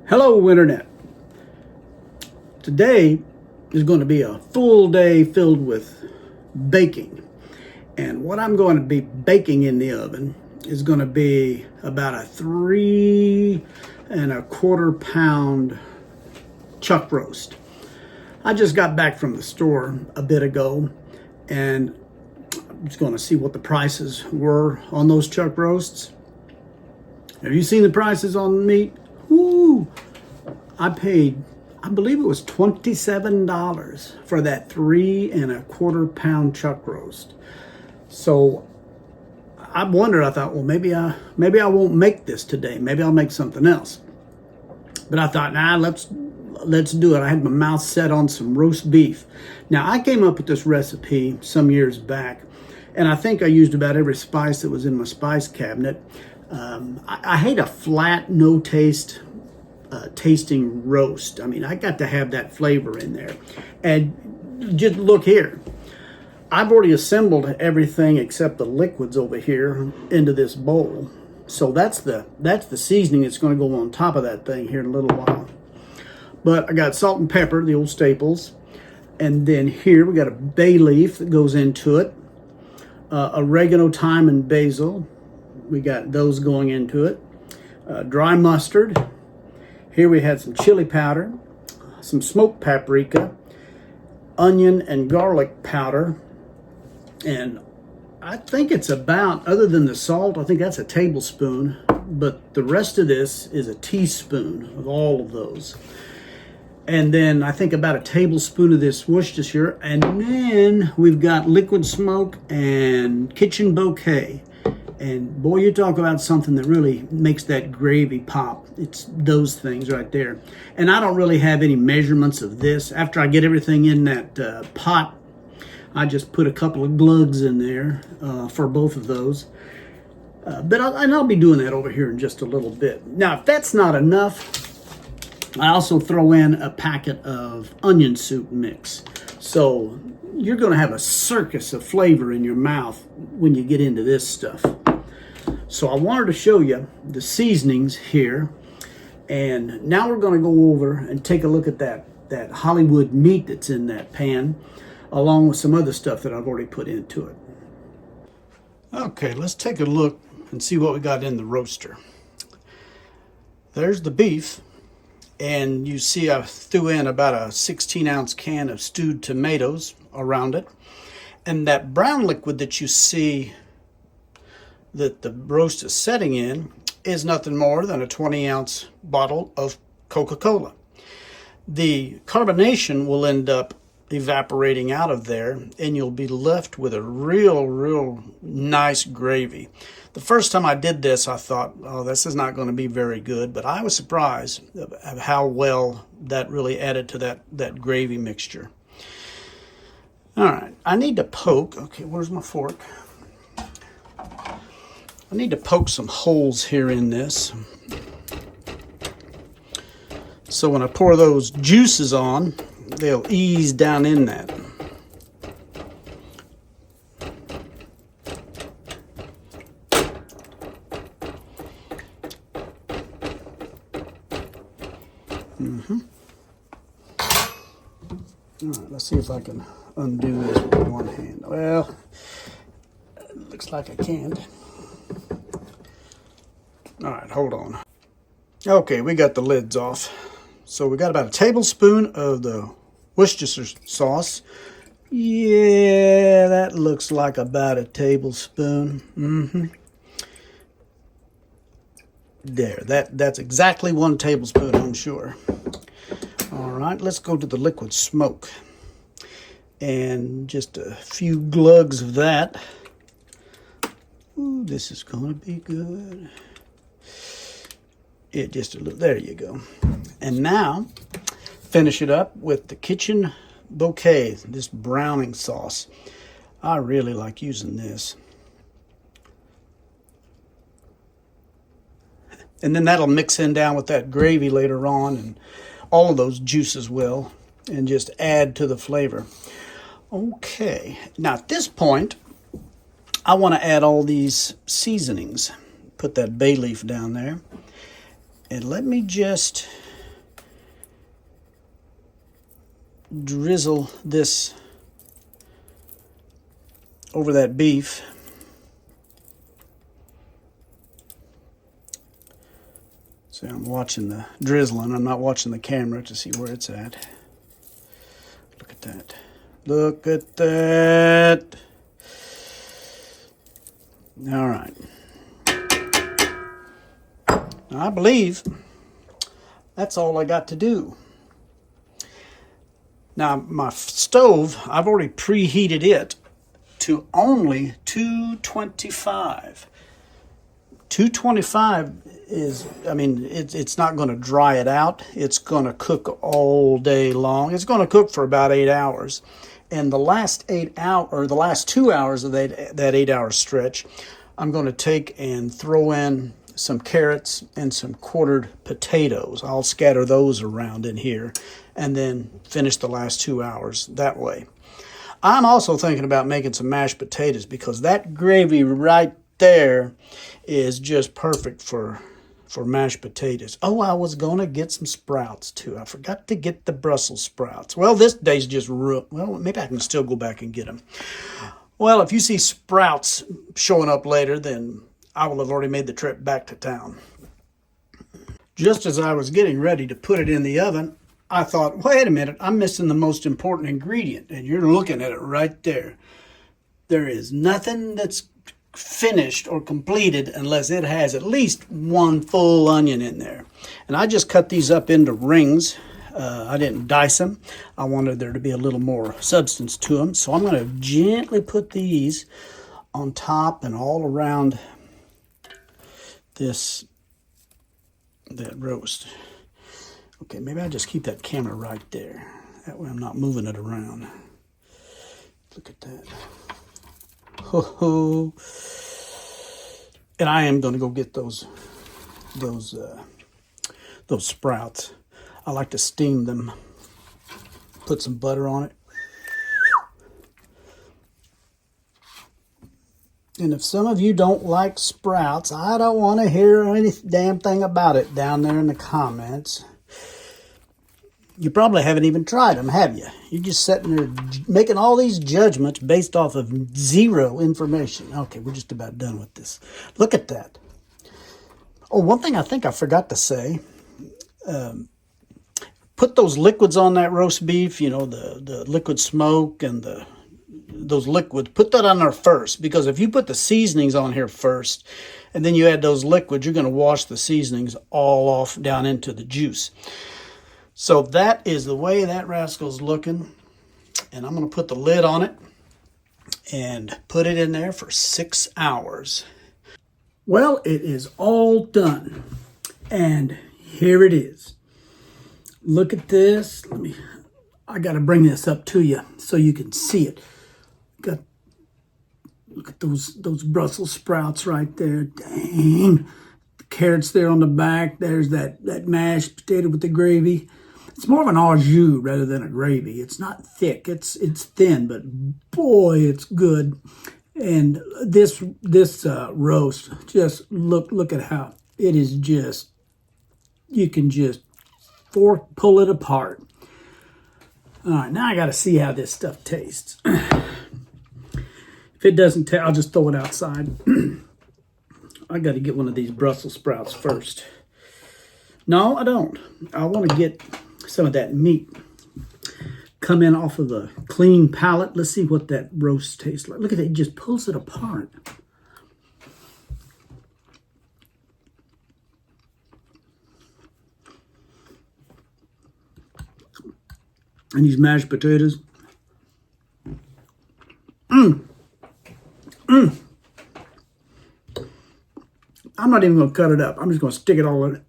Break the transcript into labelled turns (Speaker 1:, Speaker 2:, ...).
Speaker 1: Hello, Internet. Today is going to be a full day filled with baking. And what I'm going to be baking in the oven is going to be about a 3¼ pound chuck roast. I just got back from the store a bit ago, and I'm just going to see what the prices were on those chuck roasts. Have you seen the prices on meat? Woo! I paid, I believe it was $27 for that 3¼ pound chuck roast. So I wondered, I thought, well, maybe I won't make this today. Maybe I'll make something else. But I thought, nah, let's do it. I had my mouth set on some roast beef. Now, I came up with this recipe some years back, and I think I used about every spice that was in my spice cabinet. I hate a flat, no taste tasting roast. I mean, I got to have that flavor in there. And just look here. I've already assembled everything except the liquids over here into this bowl. So that's the seasoning that's going to go on top of that thing here in a little while. But I got salt and pepper, the old staples. And then here we got a bay leaf that goes into it. Oregano, thyme, and basil. We got those going into it. Dry mustard. Here we had some chili powder, some smoked paprika, onion and garlic powder. And I think it's about, other than the salt, I think that's a tablespoon. But the rest of this is a teaspoon of all of those. And then I think about a tablespoon of this Worcestershire. And then we've got liquid smoke and Kitchen Bouquet. And boy, you talk about something that really makes that gravy pop. It's those things right there. And I don't really have any measurements of this. After I get everything in that pot, I just put a couple of glugs in there for both of those. But I'll be doing that over here in just a little bit. Now, if that's not enough, I also throw in a packet of onion soup mix. So you're going to have a circus of flavor in your mouth when you get into this stuff. So I wanted to show you the seasonings here. And now we're going to go over and take a look at that Hollywood meat that's in that pan, along with some other stuff that I've already put into it. Okay, let's take a look and see what we got in the roaster. There's the beef. And you see I threw in about a 16-ounce can of stewed tomatoes around it. And that brown liquid that you see that the roast is setting in is nothing more than a 20-ounce bottle of Coca-Cola. The carbonation will end up evaporating out of there, and you'll be left with a real nice gravy. The first time I did this, I thought, oh, this is not going to be very good, but I was surprised at how well that really added to that gravy mixture. All right, I need to poke. Okay, where's my fork? I need to poke some holes here in this. So when I pour those juices on, they'll ease down in that. All right, let's see if I can undo this with one hand. Well, it looks like I can't. All right, hold on. Okay, we got the lids off. So we got about a tablespoon of the Worcestershire sauce. Yeah, that looks like about a tablespoon. There, that's exactly 1 tablespoon, I'm sure. All right, let's go to the liquid smoke. And just a few glugs of that. Ooh, this is gonna be good. Yeah, just a little, there you go. And now, finish it up with the Kitchen Bouquet, this browning sauce. I really like using this. And then that'll mix in down with that gravy later on, and all of those juices will, and just add to the flavor. Okay, now at this point, I want to add all these seasonings. Put that bay leaf down there. And let me just drizzle this over that beef. So I'm watching the drizzling. I'm not watching the camera to see where it's at. Look at that. Look at that. All right. Now, I believe that's all I got to do. Now, my stove, I've already preheated it to only 225. 225 is, I mean, it's not going to dry it out. It's going to cook all day long. It's going to cook for about 8 hours. And the last 8 hours, or the last 2 hours of that 8 hour stretch, I'm going to take and throw in some carrots and some quartered potatoes. I'll scatter those around in here and then finish the last 2 hours that way. I'm also thinking about making some mashed potatoes because that gravy right there is just perfect for mashed potatoes. Oh, I was going to get some sprouts too. I forgot to get the Brussels sprouts. Well, this day's just ruined. Well, maybe I can still go back and get them. Well, if you see sprouts showing up later, then I will have already made the trip back to town. Just as I was getting ready to put it in the oven, I thought, wait a minute, I'm missing the most important ingredient. And you're looking at it right there. There is nothing that's finished or completed unless it has at least one full onion in there. And I just cut these up into rings. I didn't dice them. I wanted there to be a little more substance to them. So I'm going to gently put these on top and all around that roast. Okay, maybe I'll just keep that camera right there. That way I'm not moving it around. Look at that. Ho ho. And I am going to go get those sprouts. I like to steam them. Put some butter on it. And if some of you don't like sprouts, I don't want to hear any damn thing about it down there in the comments. You probably haven't even tried them, have you? You're just sitting there making all these judgments based off of zero information. Okay, we're just about done with this. Look at that. Oh, one thing I think I forgot to say. Put those liquids on that roast beef, you know, the liquid smoke and those liquids. Put that on there first, because if you put the seasonings on here first and then you add those liquids, you're going to wash the seasonings all off down into the juice. So that is the way that rascal's looking. And I'm going to put the lid on it and put it in there for 6 hours. Well, it is all done. And here it is. Look at this. I got to bring this up to you so you can see it. Look at those Brussels sprouts right there. Dang. The carrots there on the back. There's that mashed potato with the gravy. It's more of an au jus rather than a gravy. It's not thick. It's thin, but boy, it's good. And this roast, just look at how it is. Just, you can just pull it apart. All right, now I got to see how this stuff tastes. If it doesn't taste, I'll just throw it outside. I got to get one of these Brussels sprouts first. No, I don't. I want to get some of that meat come in off of the clean palate. Let's see what that roast tastes like. Look at it, it just pulls it apart. And these mashed potatoes. I'm not even going to cut it up. I'm just going to stick it all in it.